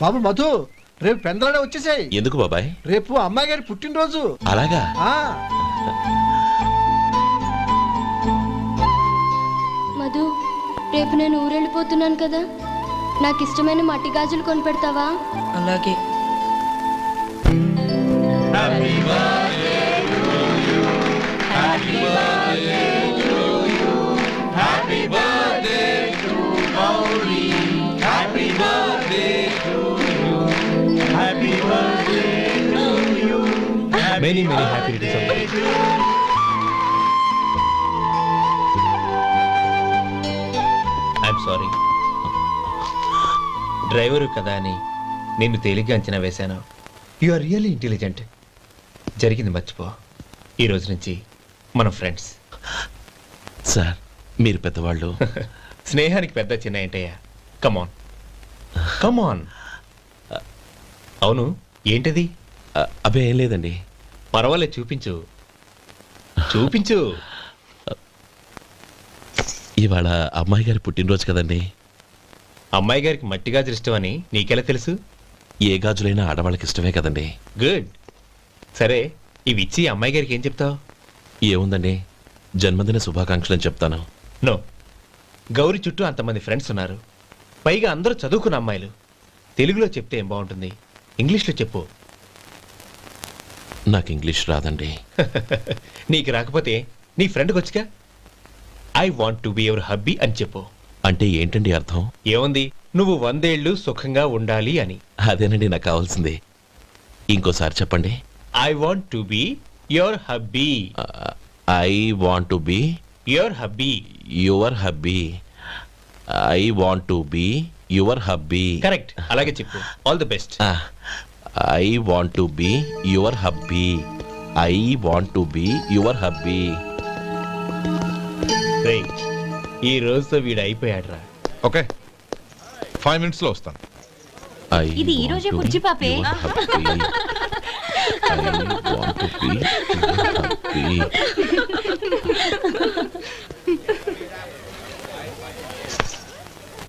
బాబు మధు, రేపు పెందలాడే వచ్చేసాయి. ఎందుకు బాబాయ్? రేపు అమ్మాయి గారి పుట్టినరోజు. అలాగా? మధు, రేపు నేను ఊరెళ్ళిపోతున్నాను కదా, నాకు ఇష్టమైన మట్టి గాజులు కొనిపెడతావా? అలాగే. Many happy returns. I'm sorry. Driver కదా అని నిన్ను తేలిగ్గా అంచనా వేశాను. You are really intelligent. జరిగింది మర్చిపో. ఈ రోజు నుంచి మనం ఫ్రెండ్స్. సార్, మీరు పెద్దవాళ్ళు. స్నేహానికి పెద్ద చిన్న ఏంటయ్యా? కమాన్ కమాన్. అవును, ఏంటది? అబ్బే ఏం లేదండి. పర్వాలేదు, చూపించు చూపించు. ఇవాళ అమ్మాయి గారి పుట్టినరోజు కదండి. అమ్మాయి గారికి మట్టి గాజులు ఇష్టమని నీకెలా తెలుసు? ఏ గాజులైనా ఆడవాళ్ళకి ఇష్టమే కదండి. గుడ్. సరే, ఇవి ఇచ్చి అమ్మాయి గారికి ఏం చెప్తావు? ఏముందండి, జన్మదిన శుభాకాంక్షలు అని చెప్తాను. నో, గౌరీ చుట్టూ అంతమంది ఫ్రెండ్స్ ఉన్నారు, పైగా అందరూ చదువుకున్న అమ్మాయిలు. తెలుగులో చెప్తే ఏం బాగుంటుంది? ఇంగ్లీష్లో చెప్పు. నాకు ఇంగ్లీష్ రాదండి. నీకు రాకపోతే నీ ఫ్రెండ్కి వచ్చిగా I want to be your hubby అని చెప్పు. అంటే ఏంటండి అర్థం? ఏముంది, నువ్వు 100 ఏళ్ళు సుఖంగా ఉండాలి అని. అదేనండి నాకు కావాల్సింది. ఇంకోసారి చెప్పండి. I want to be your hubby. I want to be your hubby. Your hubby. I want to be your hubby. Correct, అలాగే చెప్పు. All the best. I want to be your hubby. I want to be your hubby. ఈ రోజుతో వీడు అయిపోయాడ్రా. Okay, 5 minutes లో వస్తాను. ఇది ఈ రోజే పుచ్చి పాపే.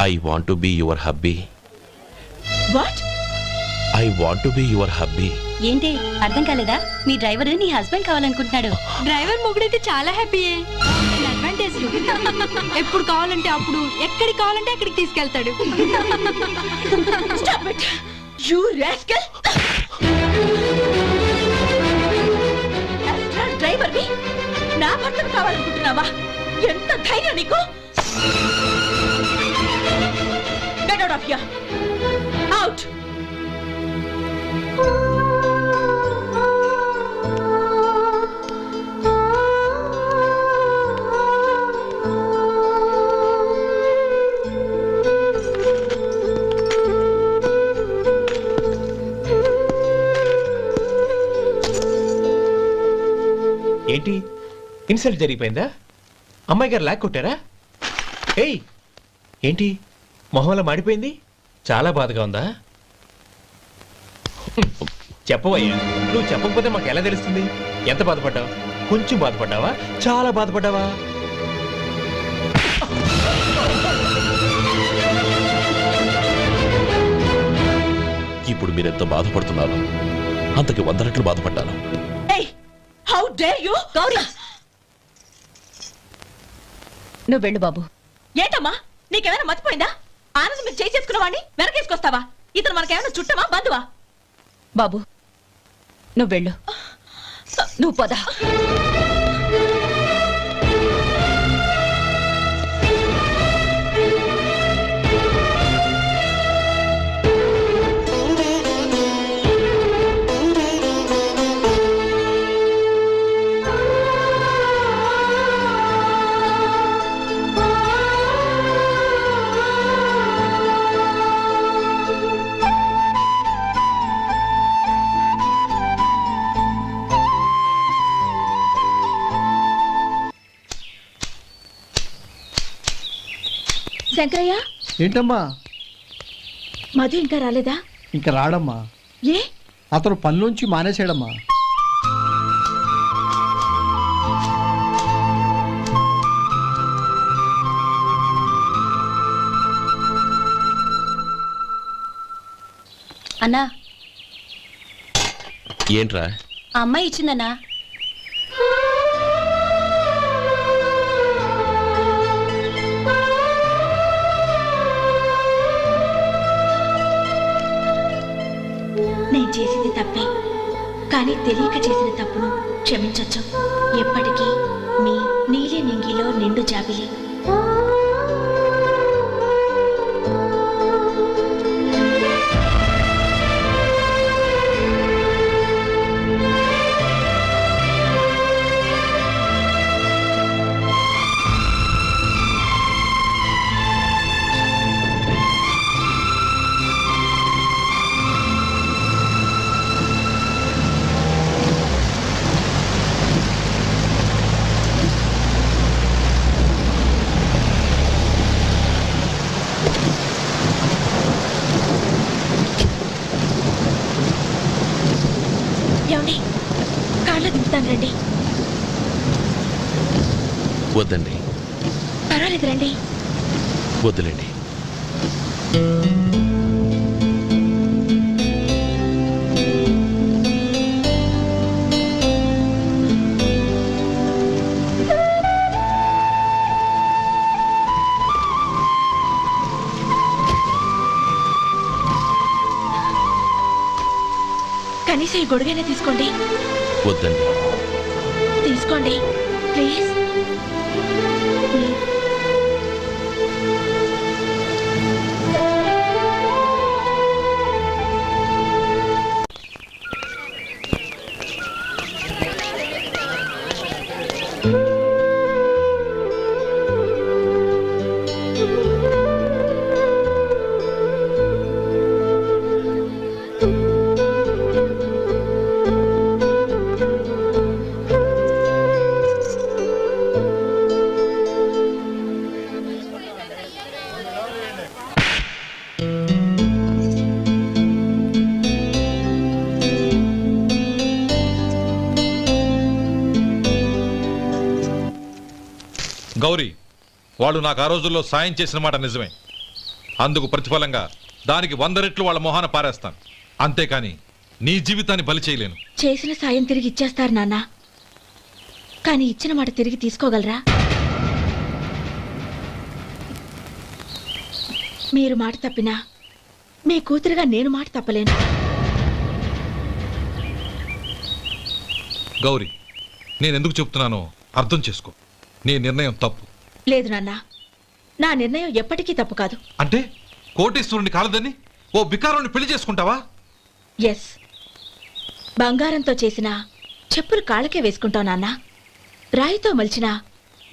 I want to be your hubby. What? I want to be your hubby. ఏంటి అర్థం కాలేదా? మీ డ్రైవర్ నీ హస్బెండ్ కావాలనుకుంటున్నాడు. డ్రైవర్ మొగుడైతే చాలా హ్యాపీయే. అడ్వాంటేజ్, ఎప్పుడు కావాలంటే అప్పుడు, ఎక్కడికి కావాలంటే అక్కడికి తీసుకెళ్తాడు. Stop it, you rascal! Driver ని నా భర్తను కావాలనుకుంటున్నావా? ఎంత ధైర్యం నీకు! Get out of here! Out! ఏంటి, ఇన్సల్ట్ జరిగిపోయిందా? అమ్మాయి గారు లాక్ కొట్టారా? ఏయ్, ఏంటి మొహంలో మాడిపోయింది? చాలా బాధగా ఉందా? చెప్పవయ్యా, నువ్వు చెప్పకపోతే మాకు ఎలా తెలుస్తుంది? ఎంత బాధపడ్డావు? కొంచెం బాధపడ్డావా? చాలా బాధపడ్డావా? ఇప్పుడు మీరెంత బాధపడుతున్నారు, అంతకి 100 రెట్లు బాధపడ్డాను. How dare you? గౌరీ, నువ్వు వెళ్ళు బాబు. ఏంటమ్మా, నీకేమైనా మర్చిపోయిందా? ఆనందం మీరు చేసుకున్నవాడిని వెనకేసుకొస్తావా? ఇతను మనకేమైనా చుట్టమా, బంధువా? బాబు నువ్వు వెళ్ళు, నువ్వు పద. శంకరయ్య, ఏంటమ్మా? మధు ఇంకా రాలేదా? ఇంకా రాడమ్మా. ఏ? అతను పనిలోంచి మానేసాడమ్మా. అన్నా ఏంట్రా? ఆ అమ్మాయి ఇచ్చిందన్నా. నేను చేసింది తప్పే, కానీ తెలియక చేసిన తప్పును క్షమించొచ్చు. ఎప్పటికీ మీ నీలి నింగిలో నిండు జాబిలి. ఏమండి, కాళ్ళు దింపుతాను రండి. వద్దండి, పర్వాలేదు రండి. వద్దులేండి. కనీసం ఈ గొడుగైనా తీసుకోండి. వద్దండి. తీసుకోండి ప్లీజ్. గౌరీ, వాళ్ళు నాకు ఆ రోజుల్లో సాయం చేసిన మాట నిజమే. అందుకు ప్రతిఫలంగా దానికి 100 రెట్లు వాళ్ళ మొహాన పారేస్తాను. అంతేకాని నీ జీవితాన్ని బలి చేయలేను. చేసిన సాయం తిరిగి ఇచ్చేస్తారు నాన్న, కానీ ఇచ్చిన మాట తిరిగి తీసుకోగలరా? మీరు మాట తప్పినా మీ కూతురుగా నేను మాట తప్పలేను. గౌరీ, నేనెందుకు చెప్తున్నానో అర్థం చేసుకో. నీ నిర్ణయం తప్పు. లేదు నాన్న, నా నిర్ణయం ఎప్పటికీ తప్పు కాదు. అంటే కోటేశ్వరుని కాలదని ఓ బికారుని పెళ్లి చేసుకుంటావా? ఎస్, బంగారంతో చేసిన చెప్పులు కాళ్ళకే వేసుకుంటావు నాన్న. రాయితో మలిచిన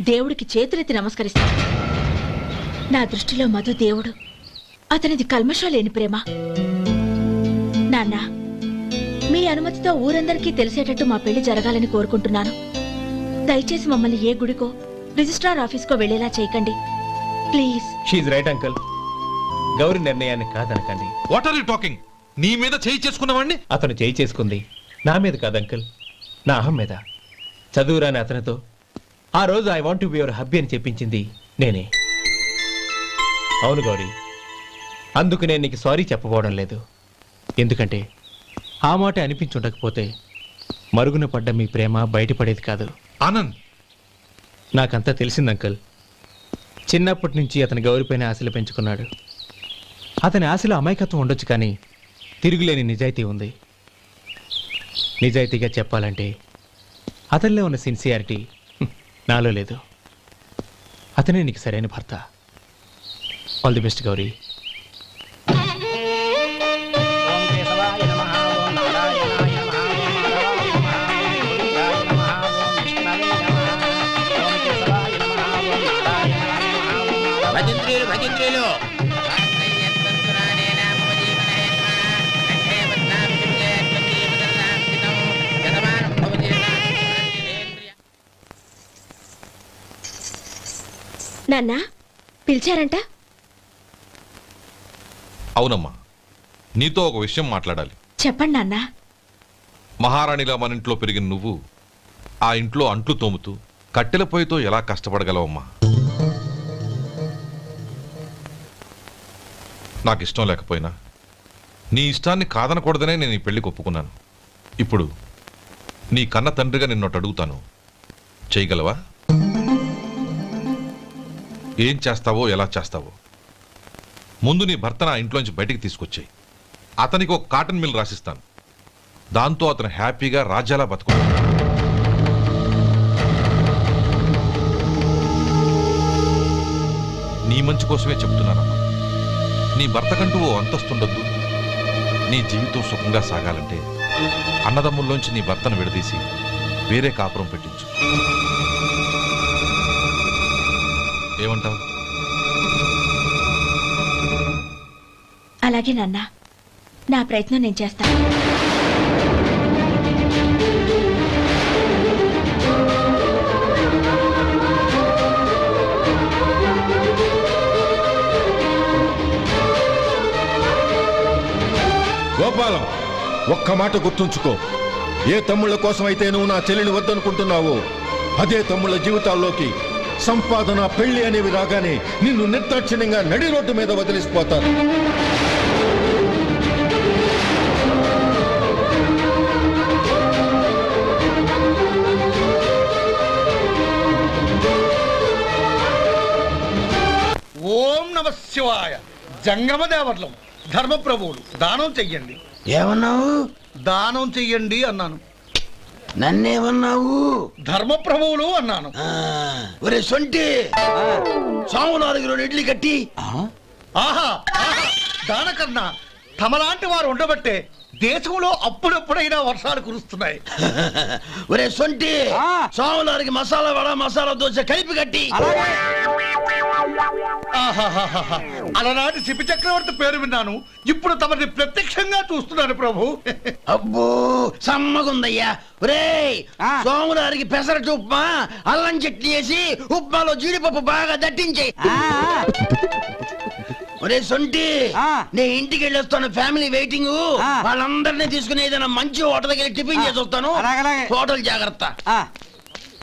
దేవుడికి చేతులెత్తి నమస్కరిస్తా. నా దృష్టిలో మధు దేవుడు, అతనిది కల్మషం లేని ప్రేమ. నాన్న, మీ అనుమతితో ఊరందరికీ తెలిసేటట్టు మా పెళ్లి జరగాలని కోరుకుంటున్నాను. దయచేసి మమ్మల్ని ఏ గుడికో రిజిస్ట్రార్ ఆఫీస్కో వెళ్లేలా చేయకండి please. She right uncle. Gauri నిర్ణయాన్ని కాదనకండి. What are you talking? నీ మీద చేయి చేసుకున్నవాడిని అతను చేయి చేసుకుంది నా మీద కాదు అంకుల్, నా అహం మీద. చదువురాని అతనితో ఆ రోజు I want to be your hubby అని చెప్పించింది నేనే. అవును గౌరీ, అందుకు నేను నీకు సారీ చెప్పబోవడం లేదు. ఎందుకంటే ఆ మాట అనిపించుండకపోతే మరుగున పడ్డ మీ ప్రేమ బయటపడేది కాదు. ఆనంద్, నాకంతా తెలిసింది అంకుల్. చిన్నప్పటి నుంచి అతని గౌరిపైన ఆశలు పెంచుకున్నాడు. అతని ఆశలో అమాయకత్వం ఉండొచ్చు, కానీ తిరుగులేని నిజాయితీ ఉంది. నిజాయితీగా చెప్పాలంటే అతనిలో ఉన్న సిన్సియారిటీ నాలో లేదు. అతనే నీకు సరైన భర్త. All the best Gauri. భజంత్రీలు నాన్న, పిలిచారంట? అవునమ్మా, నీతో ఒక విషయం మాట్లాడాలి. చెప్పండి నాన్న. మహారాణిలా మన ఇంట్లో పెరిగిన నువ్వు ఆ ఇంట్లో అంట్లు తోముతూ కట్టెల పొయ్యితో ఎలా కష్టపడగలవమ్మా? నాకు ఇష్టం లేకపోయినా నీ ఇష్టాన్ని కాదనకూడదనే నేను ఈ పెళ్లికి ఒప్పుకున్నాను. ఇప్పుడు నీ కన్న తండ్రిగా నిన్నొట్టు అడుగుతాను, చేయగలవా? ఏం చేస్తావో, ఎలా చేస్తావో ముందు నీ భర్త నా ఇంట్లోంచి బయటికి తీసుకొచ్చాయి. అతనికి ఒక కాటన్ మిల్ రాసిస్తాను. దాంతో అతను హ్యాపీగా రాజ్యాలా బతుకుతాడు. నీ మంచి కోసమే చెప్తున్నానమ్మా. నీ భర్తకంటూ ఓ అంతస్తుండొద్దు. నీ జీవితం సుఖంగా సాగాలంటే అన్నదమ్ముల్లోంచి నీ భర్తను విడదీసి వేరే కాపురం పెట్టించు. ఏమంటావు? అలాగే నాన్న, నా ప్రయత్నం నేను చేస్తాను. గోపాలం, ఒక్క మాట గుర్తుంచుకో. ఏ తమ్ముళ్ళ కోసమైతే నువ్వు నా చెల్లిని వద్దనుకుంటున్నావో అదే తమ్ముళ్ళ జీవితాల్లోకి సంపాదన, పెళ్లి అనేవి రాగానే నిన్ను నిర్దాక్షిణ్యంగా నడి రోడ్డు మీద వదిలిసిపోతారు. ఓం నమ శివాయ. జంగమ దేవర్లం, ధర్మప్రభువులు, దానం చెయ్యండి. ఏమన్నావు? దానం చెయ్యండి అన్నాను. నన్నేమన్నావు? ధర్మప్రభువులు అన్నాను. ఒరే సొంటి, సామునాలుగు 2 ఇడ్లీ కట్టి. ఆహా ఆహా, దానకన్నా తమలాంటి వారు ఉండబట్టే దేశంలో అప్పుడప్పుడైనా వర్షాలు కురుస్తున్నాయి. ఒరే సొంటి, సామునాలుగు మసాలా వడ, మసాలా దోశ కలిపి కట్టి. ఆహాహాహా, అలనాటి శిపి చక్రవర్తి పేరు విన్నాను, ఇప్పుడు తమని ప్రత్యక్షంగా చూస్తున్నాను ప్రభు. అబ్బో సమ్మగుందయ్యా. ఒరే సోములారికి పెసరట్టు ఉప్మా, అల్లం చట్నీ వేసి ఉప్మాలో జీడిపప్పు బాగా దట్టించే. ఒరే సొంటి, నే ఇంటికి వెళ్ళొస్తాను, ఫ్యామిలీ వెయిటింగ్. వాళ్ళందరినీ తీసుకుని ఏదైనా మంచి హోటల్కి వెళ్ళి టిఫిన్ చేసి వస్తాను. హోటల్ జాగ్రత్త.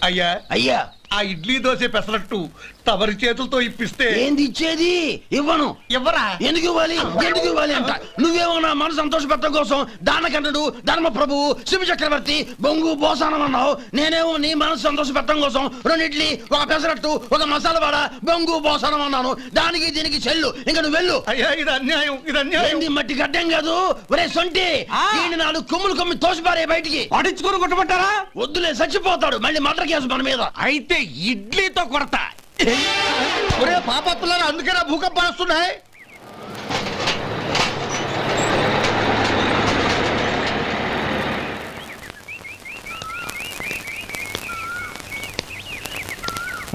అయ్యా అయ్యా, ఆ ఇడ్లీ దోశ పెసరట్టు తమరి చేతులతో ఇప్పిస్తే. ఏంది ఇచ్చేది? ఇవ్వను. ఎవరా? ఎందుకు ఇవ్వాలి? ఎందుకు ఇవ్వాలి అంట. నువ్వేమో నా మనసు సంతోషపెట్టడం కోసం దానకంటుడు, ధర్మ ప్రభువు, శివ చక్రవర్తి, బొంగు బోసానం అన్నావు. నేనేమో నీ మనసు సంతోషపెట్టడం కోసం 2 ఇడ్లీ, ఒక పెసరట్టు, ఒక మసాలా వడ, బొంగు బోసానం అన్నాను. దానికి దీనికి చెల్లు. ఇంకా నువ్వు వెళ్ళు. అయ్యా ఇది అన్యాయం, ఇది అన్యాయం. ఏంది మట్టి గడ్డం కాదు. ఒరే సొంటి, దీన్ని 4 కొమ్ములు కొమ్మి తోసిపారే బయటికి. పడించుకుని కొట్టమంటారా? వద్దులే, చచ్చిపోతాడు. మళ్ళీ మర్డర్ కేసు మన మీద. అయితే ఇడ్లీతో కొడతా. ఒరే పాపత్తులారా, అందుకేనా భూకంపాలు వస్తున్నాయి?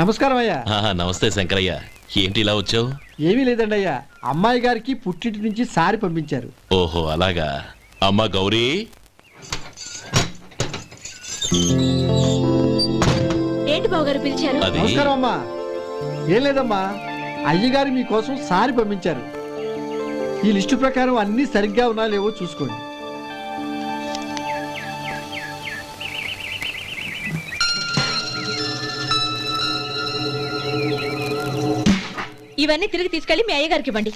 నమస్కారం అయ్యా. నమస్తే శంకరయ్య, ఏంటి ఇలా వచ్చావు? ఏమీ లేదండి అయ్యా, అమ్మాయి గారికి పుట్టింటి నుంచి సారి పంపించారు. ఓహో అలాగా. అమ్మా గౌరీ. ఏంటి బావగారు పిలిచారు? అది నమస్కారం అమ్మా. ఏం లేదమ్మా, అయ్యగారు మీకోసం సారి పంపించారు. ఈ లిస్టు ప్రకారం అన్ని సరిగ్గా ఉన్నా లేవో చూసుకోండి. ఇవన్నీ తిరిగి తీసుకెళ్లి మీ అయ్యగారికి ఇవ్వండి.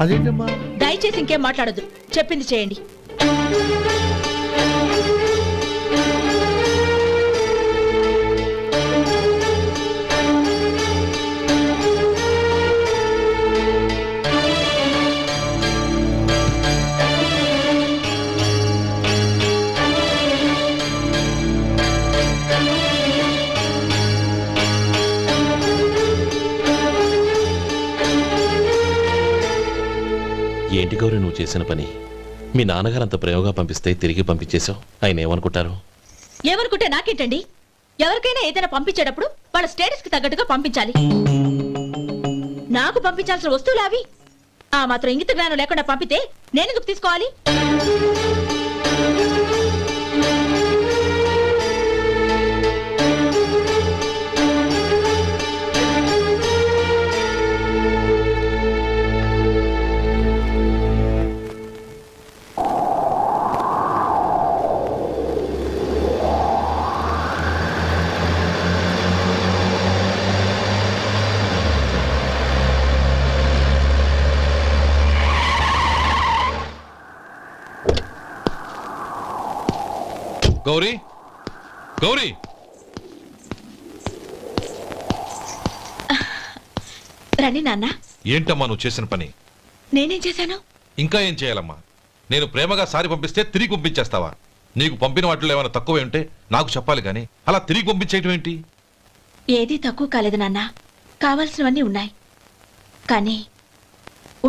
అదేంటమ్మా? దయచేసి ఇంకేం మాట్లాడొద్దు, చెప్పింది చేయండి. ఏంటి గౌరీ నువ్వు చేసిన పని? మీ నాన్నగారు అంత ప్రేమగా పంపిస్తే తిరిగి పంపించేశావు. ఆయన ఏమనుకుంటారు? ఏమనుకుంటే నాకేంటండి? ఎవరికైనా ఏదైనా పంపించేటప్పుడు వాళ్ళ స్టేటస్ కి తగ్గట్టుగా పంపించాలి. నాకు పంపించాల్సిన వస్తువులు అవి. ఆ మాత్రం ఇంగిత జ్ఞానం లేకుండా పంపితే నేనెందుకు తీసుకోవాలి? గౌరీ గౌరీ రండి నాన్న. ఏంటమ్మా నువ్వు చేసిన పని? నేనేం చేశాను? ఇంకా ఏం చేయాలమ్మా? నేను ప్రేమగా సారి పంపిస్తే తిరిగి పంపించేస్తావా? నీకు పంపిన వాటిలో ఏమైనా తక్కువ ఉంటే నాకు చెప్పాలి కానీ అలా తిరిగి పంపించేయటం ఏంటి? ఏదీ తక్కువ కాలేదు నాన్న. కావాల్సినవన్నీ ఉన్నాయి, కానీ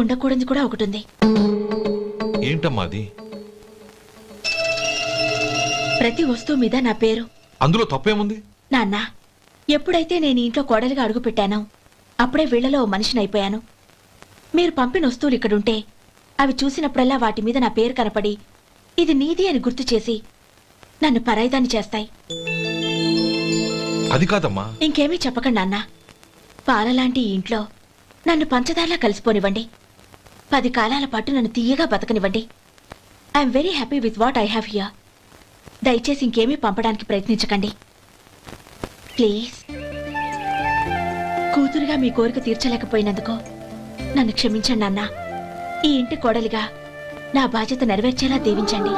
ఉండకూడదు కూడా ఒకటి ఉంది. ఏంటమ్మా అది? ప్రతి వస్తువు మీద నా పేరు. అందులో తప్పేముంది? నాన్న, ఎప్పుడైతే నేను ఇంట్లో కోడలిగా అడుగు పెట్టానో అప్పుడే వీళ్లలో ఓ మనిషిని అయిపోయాను. మీరు పంపిన వస్తువులు ఇక్కడుంటే అవి చూసినప్పుడల్లా వాటి మీద నా పేరు కనపడి ఇది నీది అని గుర్తు చేసి నన్ను పరాయిదాన్ని చేస్తాయి. అది కాదమ్మా. ఇంకేమీ చెప్పకండి నాన్న. పాలలాంటి ఈ ఇంట్లో నన్ను పంచదారలా కలిసిపోనివ్వండి. 10 కాలాల పాటు నన్ను తీయగా బతకనివ్వండి. I'm very happy with what I have here. దయచేసి ఇంకేమీ పంపడానికి ప్రయత్నించకండి ప్లీజ్. కూతురుగా మీ కోరిక తీర్చలేకపోయినందుకు నన్ను క్షమించండి నాన్న. ఈ ఇంటి కోడలిగా నా బాధ్యత నెరవేర్చేలా దీవించండి.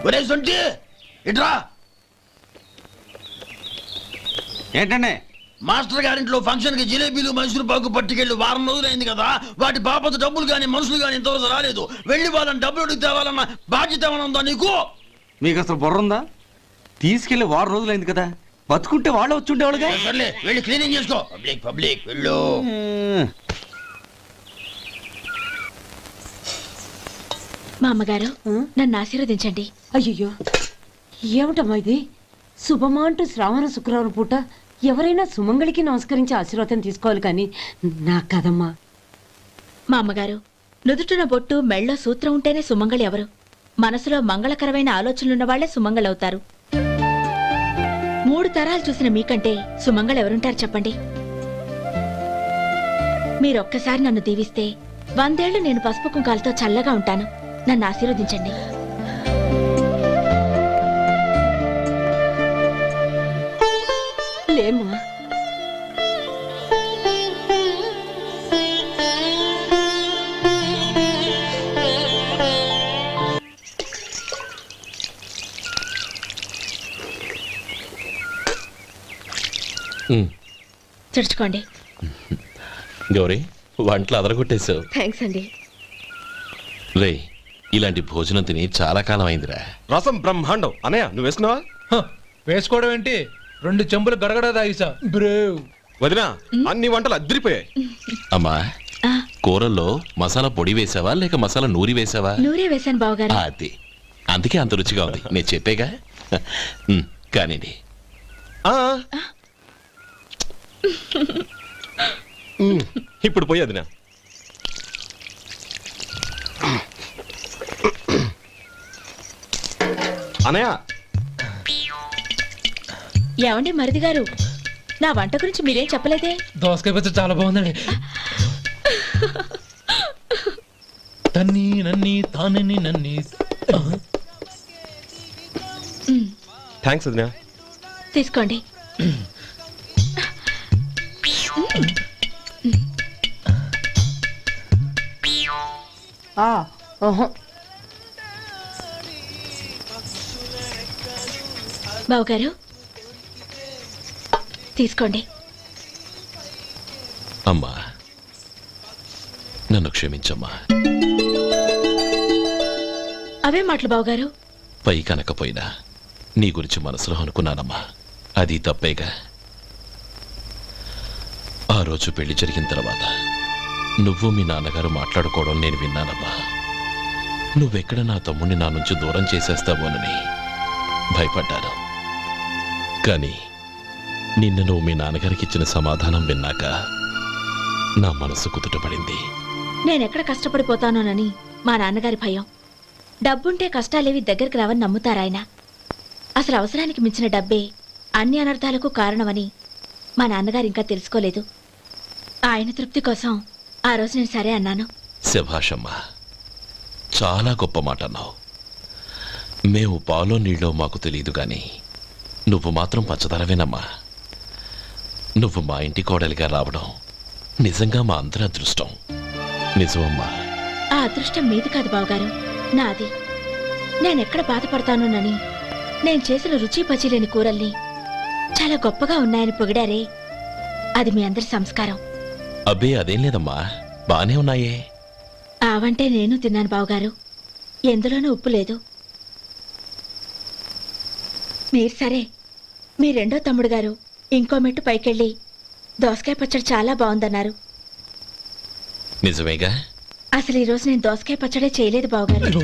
ఒరే సొంటి ఇట్రా. ఏంటండి? మాస్టర్ గారింట్లో ఫంక్షన్ కి జిలేబీలు మైసూరు పాకు పట్టుకెళ్ళి వారం రోజులైంది కదా. వాటి బాపత డబ్బులు కానీ మనుషులు కానీ ఇంతవరకు రాలేదు. వెళ్ళి వాళ్ళని డబ్బులు అడిగి తేవాలన్న బాధ్యత ఏమైనా ఉందా నీకు? మీకు అసలు బుర్ర ఉందా? తీసుకెళ్లి వారం రోజులైంది కదా, బతుకుంటే వాళ్ళు వచ్చి ఉండేవాళ్ళుగా. సర్లే వెళ్ళి క్లీనింగ్ చేసుకో. పబ్లిక్ పబ్లిక్ వెళ్ళు. మా అమ్మగారు నన్ను ఆశీర్వదించండి. అయ్యో ఏమిటమ్మా ఇది? శుభమా అంటూ శ్రావణ శుక్రవారం పూట ఎవరైనా సుమంగళికి నమస్కరించి ఆశీర్వాదం తీసుకోవాలి కానీ నాకు కదమ్మా. మా అమ్మగారు, నుదుటిన బొట్టు మెళ్ళో సూత్రం ఉంటేనే సుమంగళి ఎవరు? మనసులో మంగళకరమైన ఆలోచనలున్న వాళ్లే సుమంగళవుతారు. 3 తరాలు చూసిన మీకంటే సుమంగళ ఎవరుంటారు చెప్పండి? మీరొక్కసారి నన్ను దీవిస్తే 100 ఏళ్లు నేను పసుపు కుంకాలతో చల్లగా ఉంటాను. నన్ను ఆశీర్వదించండి. లేమ్మా. చుడుచుకోండి. గౌరీ, వంటలు అదరగొట్టేశావు. థ్యాంక్స్ అండి. రే, ఇలాంటి భోజనం తిని చాలా కాలం అయిందిరా. రసం బ్రహ్మాండం. అనయ్య నువ్వు వేసుకున్నావా? వేసుకోవడం ఏంటి, 2 చెంబులు గడగడ తాగిసా బ్రేవ్. వదినా, అన్ని వంటలు అద్దరిపోయాయి. అమ్మా, కూరల్లో మసాలా పొడి వేసావా లేక మసాలా నూరి వేసావా? నూరే వేశాను బావగారు. అది అందుకే అంత రుచిగా ఉంది. నేను చెప్పేగా. కానివ్వండి. ఇప్పుడు పోయి వదినా. అనయ్య, ఏమండి మరిది గారు, నా వంట గురించి మీరేం చెప్పలేదే? దోసకాయ పచ్చడి చాలా బాగుందండి. తన్ని నన్ని తానని నన్ని. థ్యాంక్స్ వదినా. తీసుకోండి. బావగారు తీసుకోండి. అమ్మా, నన్ను క్షమించమ్మా. అవే మాటలు బావగారు. పై కనకపోయినా నీ గురించి మనసులో అనుకున్నానమ్మా. అది తప్పేగా. ఆ రోజు పెళ్లి జరిగిన తర్వాత నువ్వు మీ నాన్నగారు మాట్లాడుకోవడం నేను విన్నానమ్మా. నువ్వెక్కడ నా తమ్ముడిని నా నుంచి దూరం చేసేస్తావోనని భయపడ్డాను. కానీ నిన్న నువ్వు మీ నాన్నగారికి ఇచ్చిన సమాధానం విన్నాక నా మనసు కుదుటపడింది. నేనెక్కడ కష్టపడిపోతానోనని మా నాన్నగారి భయం. డబ్బుంటే కష్టాలేవి దగ్గరికి రావని నమ్ముతారాయన. అసలు అవసరానికి మించిన డబ్బే అన్ని అనర్థాలకు కారణమని మా నాన్నగారు ఇంకా తెలుసుకోలేదు. ఆయన తృప్తి కోసం ఆ రోజు నేను సరే అన్నాను. శభాషమ్మా, చాలా గొప్ప మాట అన్నావు. మేము పాలో నీళ్ళో మాకు తెలియదు కానీ నువ్వు మాత్రం పచ్చదనవేనమ్మా. నువ్వు మా ఇంటి కోడలిగా రావడం నిజంగా మా అందరి అదృష్టం. నిజమమ్మా. ఆ అదృష్టం మీది కాదు బావగారు, నాది. నేనెక్కడ బాధపడతానోనని నేను చేసిన రుచి పచిలేని కూరల్ని చాలా గొప్పగా ఉన్నాయని పొగిడారే, అది మీ అందరి సంస్కారం. అబ్బే అదేం లేదమ్మా, బానే ఉన్నాయే. ఆవంటే నేను తిన్నాను బావగారు, ఎందులోనూ ఉప్పు లేదు. మీరు సరే, మీ రెండో తమ్ముడు గారు ఇంకో మెట్టు పైకెళ్ళి దోసకాయ పచ్చడి చాలా బాగుందన్నారు. నిజమేగా? అసలు ఈరోజు నేను దోసకాయ పచ్చడే చేయలేదు బావగారు.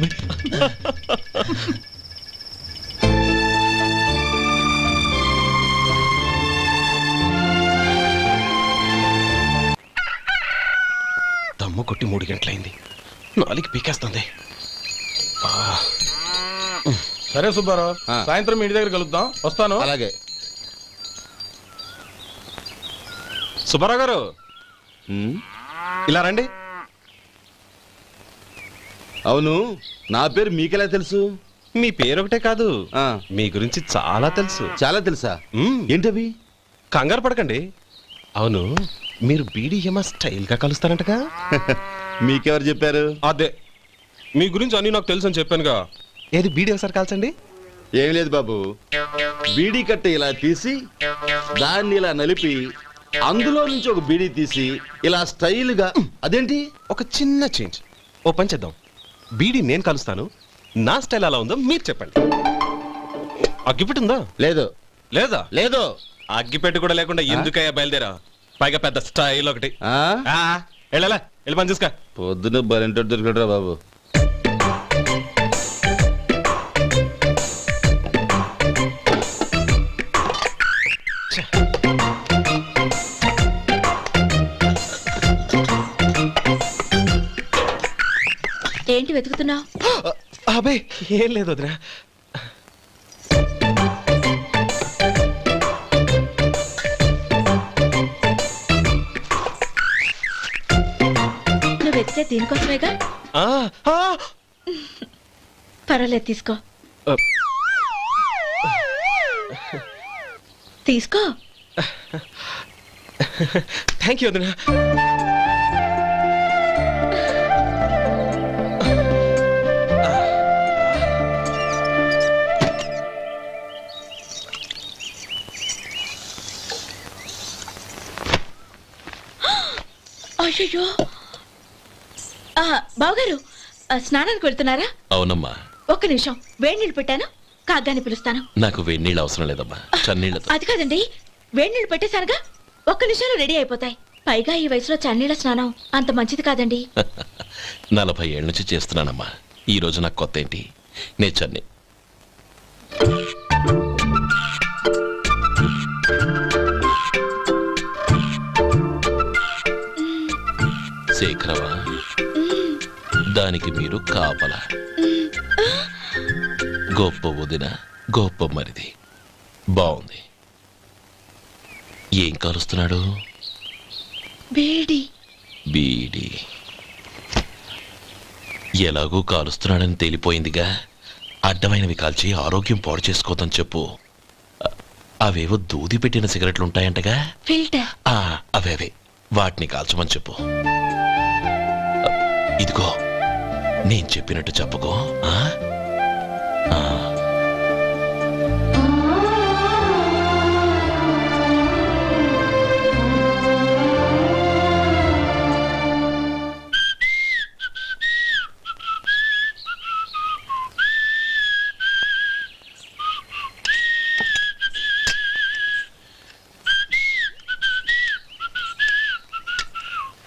దమ్ము కొట్టి 3 గంటలైంది, 4 పీకేస్తుంది. సరే సుబ్బారావు, సాయంత్రం మీ ఇంటి దగ్గర కలుద్దాం. వస్తాను. అలాగే. సుబ్బారావు గారు ఇలా రండి. అవును, నా పేరు మీకెలా తెలుసు? మీ పేరు ఒకటే కాదు, మీ గురించి చాలా తెలుసు. చాలా తెలుసా? ఏంటవి? కంగారు పడకండి. అవును, మీరు బీడీఎంఆ స్టైల్ గా కలుస్తారంటగా? మీకెవరు చెప్పారు? అదే, మీ గురించి అన్ని నాకు తెలుసు అని చెప్పానుగా. ఏది బీడీ ఒకసారి కాల్చండి. ఏం లేదు బాబు, బీడీ కట్ట ఇలా తీసి దాన్ని ఇలా నలిపి అందులో నుంచి ఒక బీడీ తీసి ఇలా స్టైల్ గా. అదేంటి? ఒక చిన్న చేంజ్. ఓ పని చేద్దాం, బీడీ నేను కలుస్తాను, నా స్టైల్ అలా ఉందో మీరు చెప్పండి. అగ్గిపెట్టి ఉందా? లేదు. లేదా? లేదు. అగ్గిపెట్టి కూడా లేకుండా ఎందుకయ్యా బయలుదేరా? పైగా పెద్ద స్టైల్ ఒకటి. వెళ్ళాలా, వెళ్ళి పని చూసుకో. పొద్దున బరింటో దొరికడరా బాబు. ఏంటి వెతుకుతున్నావు? అబే ఏం లేదు వదినా. నువ్వు వెతికే దీనికోసమేగా. పర్వాలేదు, తీసుకో. తీసుకో. థ్యాంక్ యూ వదినా. అయ్యో, బావగారు స్నానానికి వెళ్తున్నారా? అవునమ్మా. ఒక్క నిమిషం, వేడి నీళ్ళు పెట్టాను, కాగ్గాని పిలుస్తాను. నాకు వేడి నీళ్ళు అవసరం లేదమ్మా, చన్నీళ్ళతో. అది కాదండి, వేడి నీళ్ళు పెట్టేశానుగా, ఒక్క నిమిషంలో రెడీ అయిపోతాయి. పైగా ఈ వయసులో చన్నీళ్ళ స్నానం అంత మంచిది కాదండి. 40 ఏళ్ళ నుంచి చేస్తున్నానమ్మా, ఈ రోజు నాకు కొత్త ఏంటి? నే చన్నీ. శేఖరవా, దానికి మీరు కాపల. గొప్ప వదిన, గొప్ప మరిది. బాగుంది. ఏం కలుస్తున్నాడు? బీడి. బీడి ఎలాగూ కాలుస్తున్నాడని తేలిపోయిందిగా. అడ్డమైనవి కాల్చి ఆరోగ్యం పాడు చేసుకోదని చెప్పు. అవేవో దూది పెట్టిన సిగరెట్లుంటాయంటగా, ఫిల్టర్. అవే వాటిని కాల్చమని చెప్పు. ఇదిగో, నేను చెప్పినట్టు చెప్పుకో.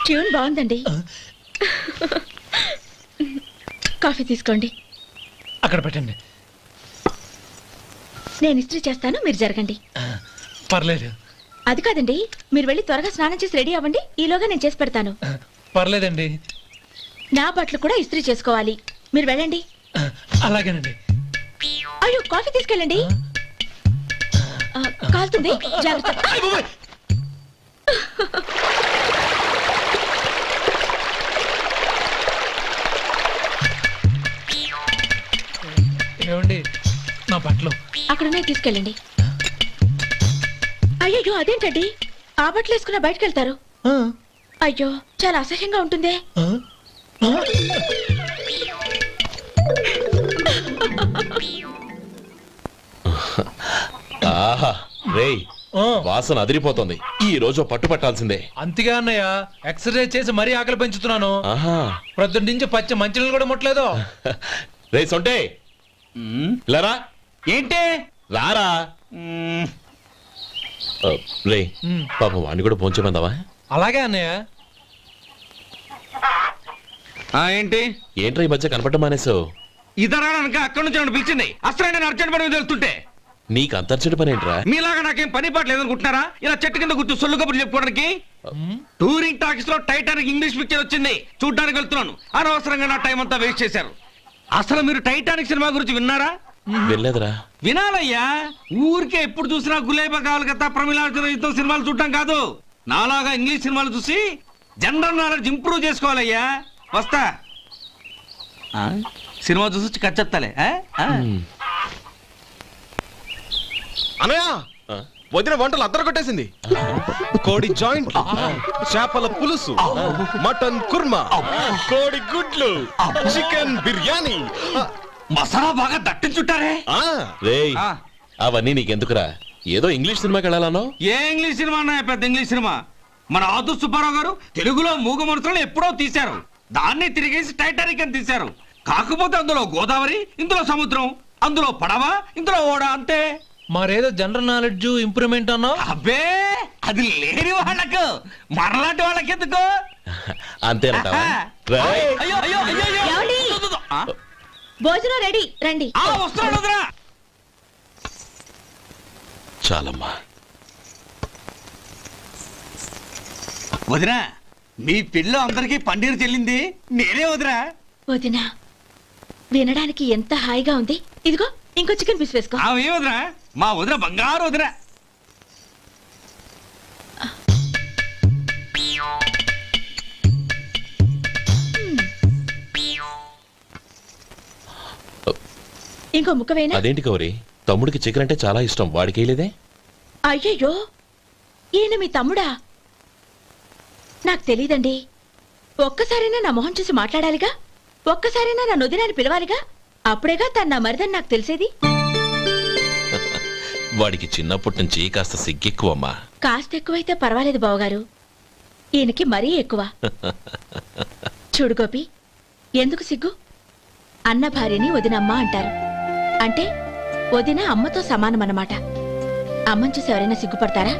ట్యూన్ బాగుందండి. కాఫీ తీసుకోండి. అక్కడ పెట్టండి. నేను ఇస్త్రీ చేస్తాను, మీరు జరగండి. పర్లేదు. అది కాదండి, మీరు వెళ్ళి త్వరగా స్నానం చేసి రెడీ అవ్వండి, ఈలోగా నేను చేసి పెడతాను. పర్లేదండి. నా బట్టలు కూడా ఇస్త్రీ చేసుకోవాలి, మీరు వెళ్ళండి. అలాగేనండి. అయ్యో, కాఫీ తీసుకెళ్ళండి. కాలుతుంది జాగ్రత్త. ఏమండి నా బట్టలు అక్కడనే తీసుకెళ్ళండి. అయ్యో అదేంటండి ఆ బట్టలు వేసుకున్న బయటకు వెళ్తారు? అయ్యో చాలా అసహ్యంగా ఉంటుందే. ఆహా రేయ్ వాసన అదిరిపోతుంది. ఈ రోజు పట్టు పట్టాల్సిందే. అంతగా అన్నయ్య ఎక్సర్సైజ్ చేసి మరీ ఆకలి పెంచుతున్నాను. ఆహా ప్రొద్దున నుంచి పచ్చ మంచినీళ్ళు కూడా ముట్టలేదు. రే సొంటే లరా ఏంటి రారా రే పాపం వాడిని కూడా పోంచమందావా? అలాగే అన్నయ్య. ఏంటి ఏంట్రా ఈ మధ్య కనపడడం మానేసావు? ఇదరా అనక అక్కడి నుంచి నన్ను పిలిచింది. అసలు నేను అర్జెంట్ పని వెళ్తుంటే నీకు అంతర్చడి పని ఏంట్రా? మీలాగా నాకేం పని పాట లేదనుకుంటున్నారా? ఇలా చెట్టు కింద కూర్చో సొల్లు కబుర్లు చెప్పుకోవడానికి. టూరింగ్ టాకీస్ లో టైటానిక్ ఇంగ్లీష్ పిక్చర్ వచ్చింది, చూడ్డానికి వెళ్తున్నాను. అనవసరంగా నా టైం అంతా వేస్ట్ చేశారు. అసలు మీరు టైటానిక్ సినిమా గురించి విన్నారా? వెళ్ళలేదురా. వినాలయ్యా. ఊరికే ఎప్పుడు చూసినా గులేబా కావాలి కదా ప్రమిళార్జున యుద్ధం సినిమాలు చూడటం కాదు. నాలాగా ఇంగ్లీష్ సినిమాలు చూసి జనరల్ నాలెడ్జ్ ఇంప్రూవ్ చేసుకోవాలయ్యా. వస్తా. సినిమా చూసి కచ్చెత్తాలే. అనయా వదిన వంటలు అద్దరు కొట్టేసింది. కోడి జాయింట్, చేపల పులుసు, మటన్ కుర్మా, కోడి గుడ్లు, చికెన్ బిర్యానీ, మసాలా బాగా దట్టించుంటారే. రేయ్ అవన్నీ నీకెందుకురా? ఏదో ఇంగ్లీష్ సినిమాకి వెళ్ళాలనో? ఏ ఇంగ్లీష్ సినిమా అన్నాయా? పెద్ద ఇంగ్లీష్ సినిమా. మన ఆదు సుబ్బారావు గారు తెలుగులో మూగమరుతులను ఎప్పుడో తీశారు. దాన్ని తిరిగేసి టైటానిక్ అని తీశారు. కాకపోతే అందులో గోదావరి, ఇందులో సముద్రం, అందులో పడవ, ఇందులో ఓడ, అంతే. మరేదో జనరల్ నాలెడ్జ్ ఇంప్రూవ్మెంట్ అన్నా? అబ్బే అది లేని వాళ్ళకు, మరలాంటి వాళ్ళకి ఎందుకు? అంతేనంటావా? రేయ్. అయ్యో అయ్యో అయ్యో అయ్యో. ఏమండి? భోజనం రెడీ, రండి. వస్తున్నాడు వదరా. చాలమ్మా. వదినా మీ పిల్ల అందరికి పన్నీరు చెల్లింది నేనే వదినా. వదినా వినడానికి ఎంత హాయిగా ఉంది. ఇదిగో ఇంకో చికెన్ పీస్ వేసుకో. ఏ వదినా? మా వదిన బంగారు వదినా. ఇంకో ముక్క వేయనా? అదేంటి గౌరీ, తమ్ముడికి చికెన్ అంటే చాలా ఇష్టం, వాడికి వేయలేదే? అయ్యయ్యో ఈయన మీ తమ్ముడా? నాకు తెలీదండి. ఒక్కసారైనా నా మొహం చూసి మాట్లాడాలిగా, ఒక్కసారైనా నా నొదినాన్ని పిలవాలిగా, అప్పుడేగా తన నా మరిదని నాకు తెలిసేది. వాడికి చిన్నప్పటి నుంచి కాస్త సిగ్గెక్కువమ్మా. కాస్త ఎక్కువైతే పర్వాలేదు బావగారు, ఈయనకి మరీ ఎక్కువ. చూడు గోపి, ఎందుకు సిగ్గు? అన్న భార్యని వదినమ్మ అంటారు. అంటే వదిన అమ్మతో సమానం అన్నమాట. అమ్మని చూసి ఎవరైనా సిగ్గుపడతారా?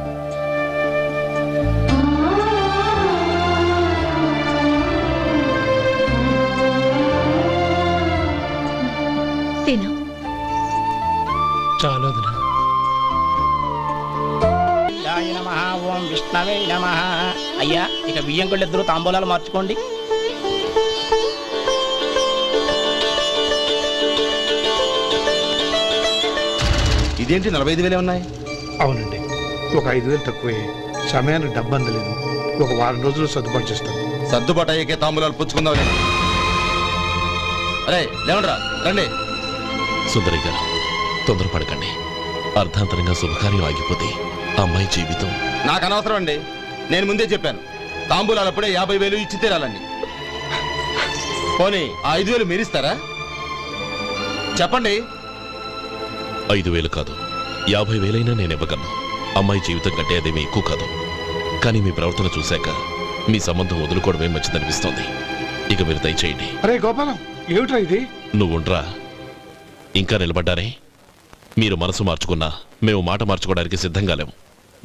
తిను. చాలు వదినా. ఓం విష్ణవే నమః. అయ్యా ఇక బియ్యం కొళ్ళు ఇద్దరు తాంబూలాలు మార్చుకోండి. ఇదేంటి 45,000 ఉన్నాయి? అవునండి, ఒక 5,000 తక్కువే. సమయానికి డబ్బు అందలేదు. ఒక వారం రోజులు సర్దుబాటు చేస్తాను. సర్దుబాటు అయ్యే తాంబూలాలు పుచ్చుకుందాం. అరే లేవండ్రా రండి. సుందరి గారు తొందరపడకండి. అర్ధాంతరంగా శుభకార్యం ఆగిపోతే అమ్మాయి జీవితం. నాకు అనవసరం అండి, నేను ముందే చెప్పాను. తాంబూలాలు అప్పుడే 50,000 ఇచ్చి తీరాలండి. పోనీ ఆ 5,000 మీరిస్తారా? చెప్పండి. 5,000 కాదు, 50,000 నేను ఇవ్వగలను. అమ్మాయి జీవితం కంటే అదేమీ ఎక్కువ కాదు. కానీ మీ ప్రవర్తన చూశాక మీ సంబంధం వదులుకోవడమే మంచిదనిపిస్తోంది. ఇక మీరు దయచేయండి. అరే గోపాలం, ఏమిట్రా ఇది? నువ్వుండ్రా, ఇంకా నిలబడ్డారే. మీరు మనసు మార్చుకున్నా మేము మాట మార్చుకోవడానికి సిద్ధంగా లేము.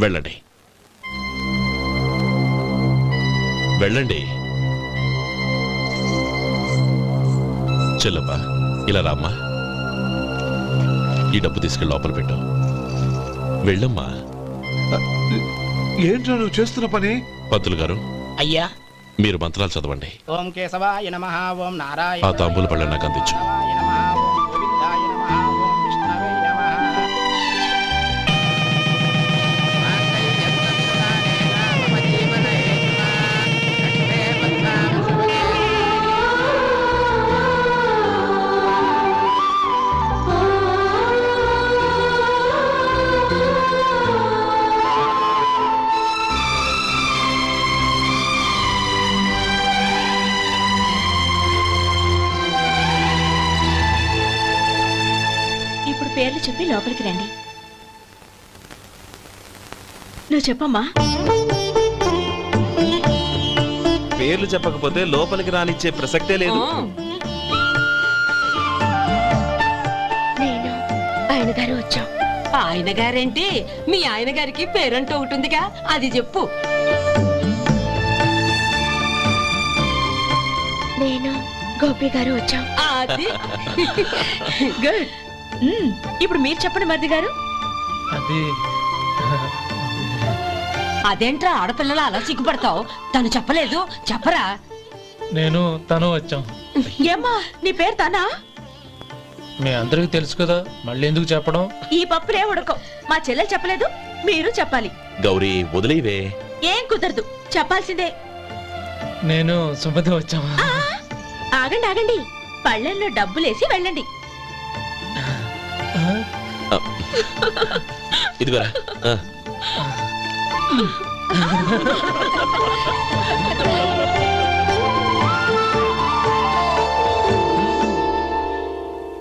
వెళ్ళండి వెళ్ళండి. చెల్లమ్మా ఇలా రామ్మా. ఈ డబ్బు తీసుకెళ్ళి లోపల పెట్టు. వెళ్ళమ్మా. ఏంట్రా నువ్వు చేస్తున్న పని? పంతులు గారు, అయ్యా మీరు మంత్రాలు చదవండి. ఓం కేశవాయ నమః. ఓం నారాయణ. ఆ తాంబూల పళ్ళ నాకు అందించు. ఓం గోవిందాయ నమః. ఓం విష్ణవే నమః. పేర్లు చెప్పి లోపలికి రండి. నువ్వు చెప్పమ్మా. పేర్లు చెప్పకపోతే లోపలికి రానిచ్చే ప్రసక్తే లేదు. నేను ఆయన గారు వచ్చాం. ఆయన గారేంటి, మీ ఆయన గారికి పేరంటూ ఒకటి ఉందిగా, అది చెప్పు. నేను గోపి గారు వచ్చాం. అది గుడ్. ఇప్పుడు మీరు చెప్పండి మరిది గారు. అది అదేంట్రా ఆడపిల్లలు అలా సిగ్గుపడతావు? తను చెప్పలేదు, చెప్పరా. నేను తను వచ్చాం. ఏమ్మా నీ పేరు తానా? మీ అందరికీ తెలుసు కదా, మళ్ళీ ఎందుకు చెప్పడం? ఈ పప్పులే ఉడకం. మా చెల్లెలు చెప్పలేదు, మీరు చెప్పాలి. గౌరీ వదిలేవే. ఏం కుదరదు, చెప్పాల్సిందే. నేను సుమతి వచ్చాం. ఆ, ఆగండి ఆగండి, పళ్ళెల్లో డబ్బులేసి వెళ్ళండి. ఇదిగోరా.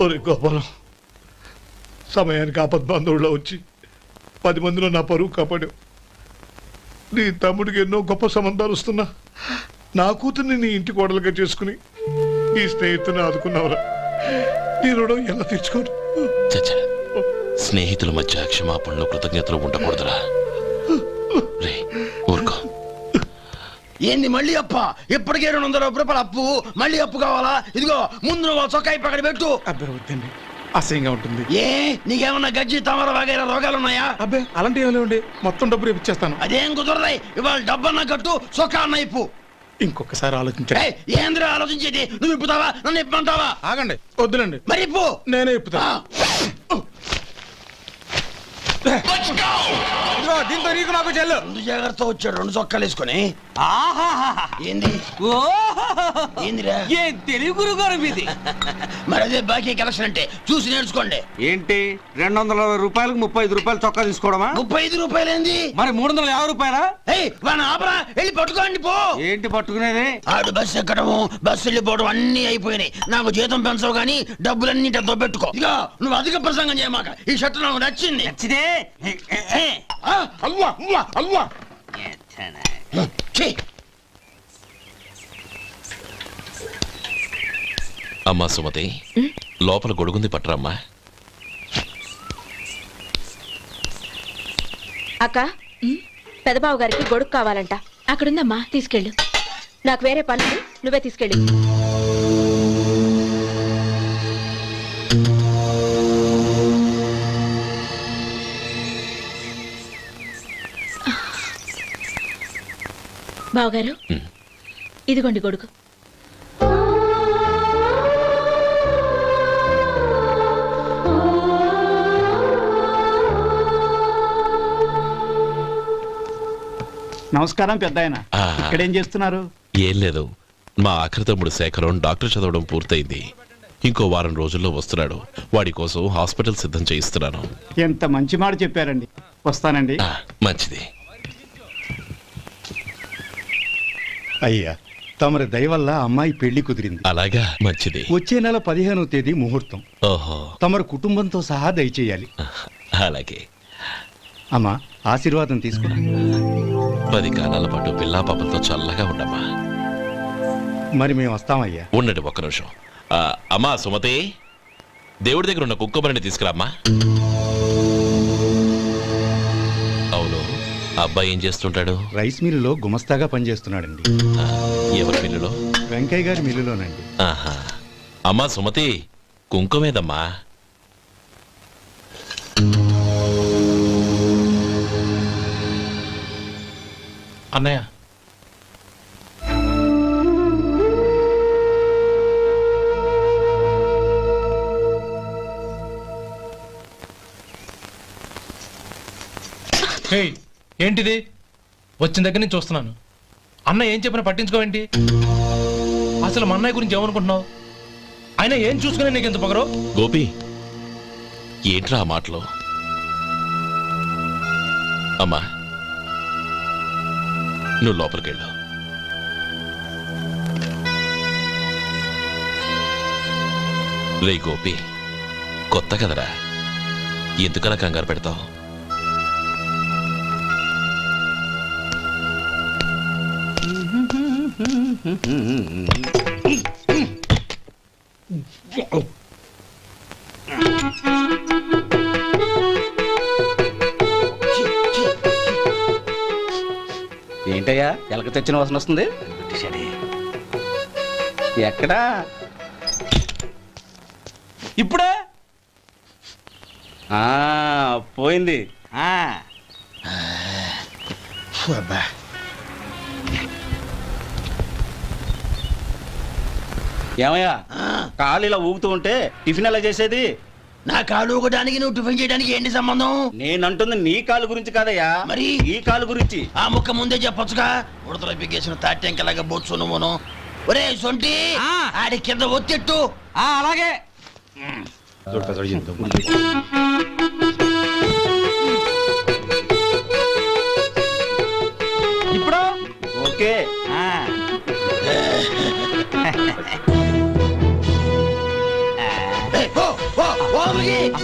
ఒరే గోపాలం, సమయానికి ఆపద్బంధువుల్లో వచ్చి 10 మందిలో నా పరువు కాపాడావు. నీ తమ్ముడికి ఎన్నో గొప్ప సంబంధాలు వస్తున్నా నా కూతుర్ని నీ ఇంటి కోడలుగా చేసుకుని నీ స్నేహితుని ఆదుకున్నావురా. నీ రుణం ఎలా తీర్చుకోరు? చచ్చా, స్నేహితుల మధ్య క్షమాపణలు కృతజ్ఞతలు ఉండకూడదురా. రే ఊరుకో. ఏంది మళ్ళీ అప్ప? ఇప్పటికే 200 రూపాయల అప్పు, మళ్ళీ అప్పు కావాలా? ఇదిగో ముందు నువ్వు చొక్కాయి పక్కన పెట్టు. అబ్బే వద్దండి, అసహ్యంగా ఉంటుంది. ఏ నీకేమన్నా గజ్జి తమర వగైరా రోగాలున్నాయా? అబ్బే అలాంటి ఏమీ లేవండి, మొత్తం డబ్బు రేపు ఇచ్చేస్తాను. అదేం కుదరదాయి. ఇవాళ డబ్బన్నా కట్టు, చొక్కా అన్న ఇప్పు. ఇంకొకసారి ఆలోచించండి. ఏయ్, ఏందిరా ఆలోచించేది? నువ్వు ఇప్పుతావా, నన్ను ఇప్పమంటావా? ఆగండి, వద్దులండి, మరి ఇప్పు. నేనే ఇప్పుతా. దీంతో నీకు నాకు చెల్లు. ముందు జాగ్రత్త వచ్చాడు 2 చొక్కాలు వేసుకొని. ఏంది ఏందిరా? ఏ తెలుగు గురుగారు మీది? మరి అదే బాకీ కలెక్షన్ అంటే చూసి నేర్చుకోండి. ఏంటి 220 రూపాయలకు 35 రూపాయలు చొక్కా తీసుకోవడమా? 35 రూపాయలు ఏంది? మరి 350 రూపాయలా? ఏయ్ వాడిని ఆపరా, వెళ్ళి పట్టుకోండి పో. ఏంటి పట్టుకునేది? ఆడు బస్సు ఎక్కడము, బస్సు వెళ్ళిపోవడం అన్ని అయిపోయినాయి. నాకు జీతం పెంచవు గానీ డబ్బులన్నీ దొబ్బెట్టుకో. ఇక నువ్వు అధిక ప్రసంగం చేయమాక. ఈ షర్ట్ నాకు నచ్చింది. నచ్చితే అల్వా అల్వా అల్వా. అమ్మా సుమతి, లోపల గొడుగుంది పట్టరమ్మా. అక్క, పెదబాబు గారికి గొడుగు కావాలంట. అక్కడుందమ్మా, తీసుకెళ్ళు. నాకు వేరే పనులు, నువ్వే తీసుకెళ్ళు. బావగారు, ఇదిగోండి గొడుగు. నమస్కారం పెద్ద ఆయన. ఇక్కడేం చేస్తున్నారు? ఏం లేదు, మా ఆఖరి తమ్ముడు శేఖరం డాక్టర్ చదవడం పూర్తయింది. ఇంకో వారం రోజుల్లో వస్తున్నాడు. వాడి కోసం హాస్పిటల్ సిద్ధం చేయిస్తున్నాను. ఎంత మంచి మాట చెప్పారండి. వస్తానండి. మంచిది. అయ్యా, తమరి దయ వల్ల అమ్మాయి పెళ్లి కుదిరింది. అలాగా, మంచిది. వచ్చే నెల 15వ తేదీ ముహూర్తం. ఓహో, తమరు కుటుంబంతో సహా దయచేయాలి. అలాగే. అమ్మా, ఆశీర్వాదం తీసుకురా. 10 కాలాల పాటు పిల్లా పాపలతో చల్లగా ఉండమ్మా. మరి మేము వస్తామయ్యా. ఉండండి ఒక్క నిమిషం. అమ్మా సుమతి, దేవుడి దగ్గర ఉన్న కుక్కమరిని తీసుకురామ్మా. అవును, అబ్బాయి ఏం చేస్తుంటాడు? రైస్ మిల్లులో గుమస్తాగా పనిచేస్తున్నాడండి. ఎవరి మిల్లులో? వెంకయ్య గారి మిల్లులోనండి. ఆహా. అమ్మా సుమతి, కుంకుమేదమ్మా? అన్నయ్య, ఏంటిది? వచ్చిన దగ్గర నుంచి చూస్తున్నాను. అన్న ఏం చెప్పినా పట్టించుకోవేంటి? అసలు మా అన్నయ్య గురించి ఏమనుకుంటున్నావు? ఆయన ఏం చూసుకునే నీకు ఎంత పొగరు? గోపి, ఏంట్రా ఆ మాటలు? అమ్మా, నువ్వు లోపలికెళ్ళు. రే గోపి, కొత్త కదరా, ఎందుకలా కంగారు పెడతావు? ఏంటయ్యా ఎలక తెచ్చిన వాసన వస్తుంది? ఎక్కడా? ఇప్పుడే పోయింది. ఏమయ్యా కాలు ఇలా ఊగుతూ ఉంటే టిఫిన్ ఎలా చేసేది? నా కాలు ఊగడానికి నువ్వు టిఫిన్ చేయడానికి ఏంటి సంబంధం? నేనంటుంది నీ కాలు గురించి కాదయ్యా, మరి ఈ కాలు గురించి. ఆ ముక్క ముందే చెప్పొచ్చుగా. ఉడతలో పిగేసిన తాటెంకలాగా బొచ్చు నువ్వును. ఒరే సొంటి, ఆడి కింద ఒత్తెట్టు. అలాగే. ఇప్పుడు ఓకే.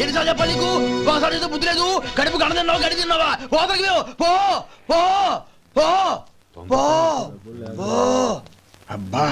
ఎన్నిసార్లు చెప్పాలి నీకు? ఒకసారి ఏదో బుద్ధి లేదు. కడుపు గడ తిన్నావు, గడి తిన్నావా? పోతకి పో పో పో పో పో. అబ్బా